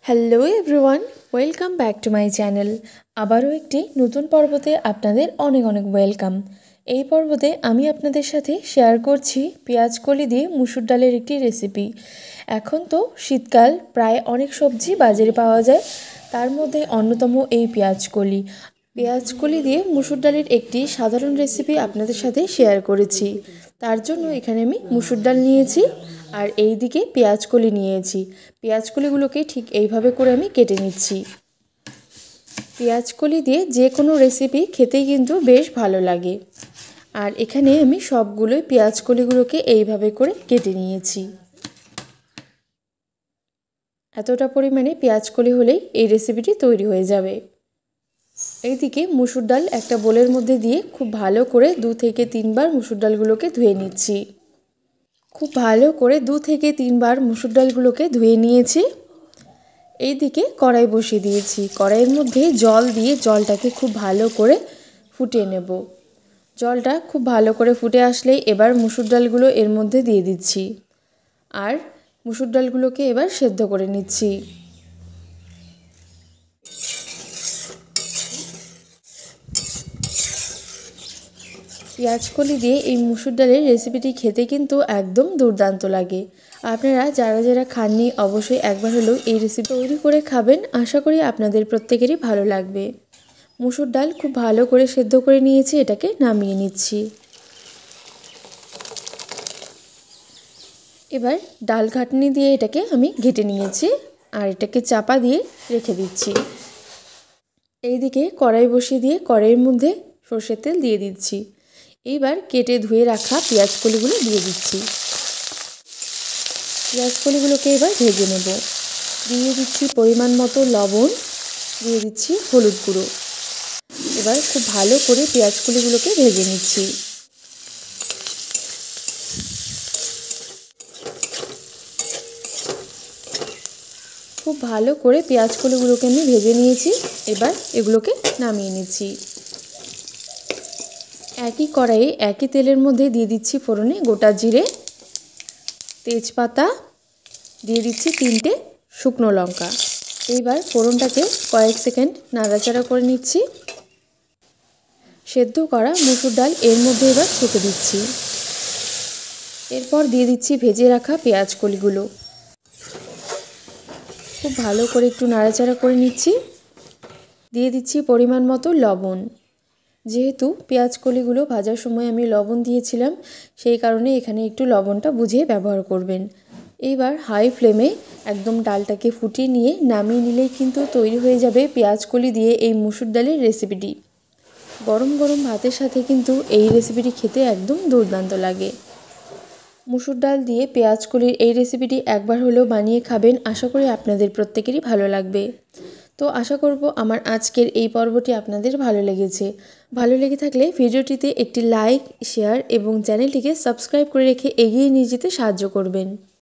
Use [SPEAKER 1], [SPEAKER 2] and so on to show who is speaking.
[SPEAKER 1] Hello everyone, welcome back to my channel. আবারও একটি নতুন পর্বতে আপনাদের অনেক অনেক ওয়েলকাম। এই পর্বতে আমি আপনাদের সাথে শেয়ার করছি পেঁয়াজকলি দিয়ে মুসুর ডালের একটি রেসিপি। এখন তো শীতকাল, প্রায় অনেক সবজি বাজারে পাওয়া যায়, তার মধ্যে অন্যতম এই পেঁয়াজকলি। পেঁয়াজকলি দিয়ে মুসুর ডালের একটি সাধারণ রেসিপি আপনাদের সাথে শেয়ার করেছি। তার জন্য এখানে আমি মুসুর ডাল নিয়েছি আর এই দিকে পেঁয়াজকলি নিয়েছি। পেঁয়াজকলিগুলোকে ঠিক এইভাবে করে আমি কেটে নিচ্ছি। পেঁয়াজকলি দিয়ে যে কোনো রেসিপি খেতেই কিন্তু বেশ ভালো লাগে। আর এখানে আমি সবগুলোই পেঁয়াজকলিগুলোকে এইভাবে করে কেটে নিয়েছি। এতটা পরিমাণে পেঁয়াজকলি হলেই এই রেসিপিটি তৈরি হয়ে যাবে। এইদিকে মুসুর ডাল একটা বোলের মধ্যে দিয়ে খুব ভালো করে 2 থেকে 3 বার মুসুর ডালগুলোকে ধুয়ে নিচ্ছি। খুব ভালো করে 2 থেকে 3 বার মুসুর ডালগুলোকে ধুয়ে নিয়েছি। এইদিকে কড়াই বসিয়ে দিয়েছি। কড়াইয়ের মধ্যে জল দিয়ে জলটাকে খুব ভালো করে ফুটিয়ে নেব। জলটা খুব ভালো করে ফুটে আসলেই এবার মুসুর ডালগুলো এর মধ্যে দিয়ে দিচ্ছি আর মুসুর ডালগুলোকে এবার সেদ্ধ করে নিচ্ছি। পেঁয়াজকলি দিয়ে এই মুসুর ডালের রেসিপিটি খেতে কিন্তু একদম দুর্দান্ত লাগে। আপনারা যারা যারা খাননি অবশ্যই একবার হলেও এই রেসিপি তৈরি করে খাবেন। আশা করি আপনাদের প্রত্যেকেরই ভালো লাগবে। মুসুর ডাল খুব ভালো করে সেদ্ধ করে নিয়েছি, এটাকে নামিয়ে নিচ্ছি। এবার ডাল ঘাটনি দিয়ে এটাকে আমি ঘেটে নিয়েছি আর এটাকে চাপা দিয়ে রেখে দিচ্ছি। এইদিকে কড়াই বসিয়ে দিয়ে কড়াইয়ের মধ্যে সরষের তেল দিয়ে দিচ্ছি। এইবার কেটে ধুয়ে রাখা পেঁয়াজকলিগুলো দিয়ে দিচ্ছি। পেঁয়াজকলিগুলোকে এবার ভেজে নেব। দিয়ে দিচ্ছি পরিমাণ মতো লবণ, দিয়ে দিচ্ছি হলুদ গুঁড়ো। এবার খুব ভালো করে পেঁয়াজকলিগুলোকে ভেজে নিচ্ছি। খুব ভালো করে পেঁয়াজকলিগুলোকে আমি ভেজে নিয়েছি। এবার এগুলোকে নামিয়ে নিচ্ছি। একই কড়াইয়ে একই তেলের মধ্যে দিয়ে দিচ্ছি ফোড়নে গোটা জিরে, তেজপাতা, দিয়ে দিচ্ছি 3টে শুকনো লঙ্কা। এইবার ফোড়নটাকে কয়েক সেকেন্ড নাড়াচাড়া করে নিচ্ছি। সেদ্ধ করা মুসুর ডাল এর মধ্যে এবার ছেঁকে দিচ্ছি। এরপর দিয়ে দিচ্ছি ভেজে রাখা পেঁয়াজকলিগুলো। খুব ভালো করে একটু নাড়াচাড়া করে নিচ্ছি। দিয়ে দিচ্ছি পরিমাণ মতো লবণ। যেহেতু পেঁয়াজকলিগুলো ভাজার সময় আমি লবণ দিয়েছিলাম, সেই কারণে এখানে একটু লবণটা বুঝে ব্যবহার করবেন। এইবার হাই ফ্লেমে একদম ডালটাকে ফুটিয়ে নিয়ে নামিয়ে নিলেই কিন্তু তৈরি হয়ে যাবে পেঁয়াজকলি দিয়ে এই মুসুর ডালের রেসিপিটি। গরম গরম ভাতের সাথে কিন্তু এই রেসিপিটি খেতে একদম দুর্দান্ত লাগে। মুসুর ডাল দিয়ে পেঁয়াজকলির এই রেসিপিটি একবার হলেও বানিয়ে খাবেন। আশা করি আপনাদের প্রত্যেকেরই ভালো লাগবে। তো আশা করব আমার আজকের এই পর্বটি আপনাদের ভালো লেগেছে। ভালো লেগে থাকলে ভিডিওটিতে একটি লাইক, শেয়ার এবং চ্যানেলটিকে সাবস্ক্রাইব করে রেখে এগিয়ে নিয়ে যেতে সাহায্য করবেন।